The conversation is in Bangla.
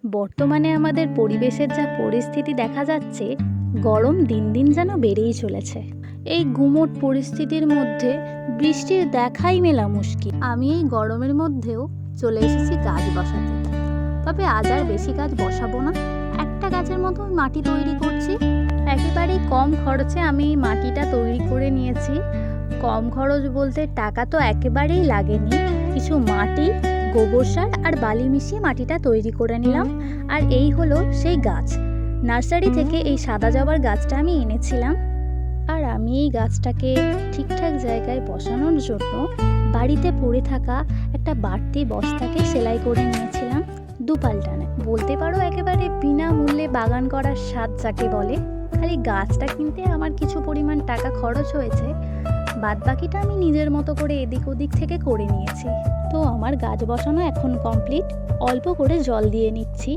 বর্তমানে আমাদের পরিবেশের যা পরিস্থিতি দেখা যাচ্ছে, গরম দিন দিন যেন বেড়েই চলেছে। এই গুমোট পরিস্থিতির মধ্যে বৃষ্টির দেখাই মেলা মুশকিল। আমি এই গরমের মধ্যেও চলে এসেছি গাছ বসাতে। তবে আজ আর বেশি গাছ বসাবো না, একটা গাছের মতো মাটি তৈরি করছি। একেবারেই কম খরচে আমি এই মাটিটা তৈরি করে নিয়েছি। কম খরচ বলতে টাকা তো একেবারেই লাগেনি, কিছু মাটি, গোবর সার আর বালি মিশিয়ে মাটিটা তৈরি করে নিলাম। আর এই হলো সেই গাছ। নার্সারি থেকে এই সাদা জবার গাছটা আমি এনেছিলাম। আর আমি এই গাছটাকে ঠিকঠাক জায়গায় বসানোর জন্য বাড়িতে পড়ে থাকা একটা বাড়তি বস্তাকে সেলাই করে নিয়েছিলাম দুপাল্টানে। বলতে পারো একেবারে বিনামূল্যে বাগান করার স্বাদ যাকে বলে। খালি গাছটা কিনতে আমার কিছু পরিমাণ টাকা খরচ হয়েছে, বাদবাকিটা আমি নিজের মতো করে এদিক ওদিক থেকে করে নিয়েছি। তো আমার গাছ বসানো এখন কমপ্লিট। অল্প করে জল দিয়ে নিচ্ছি।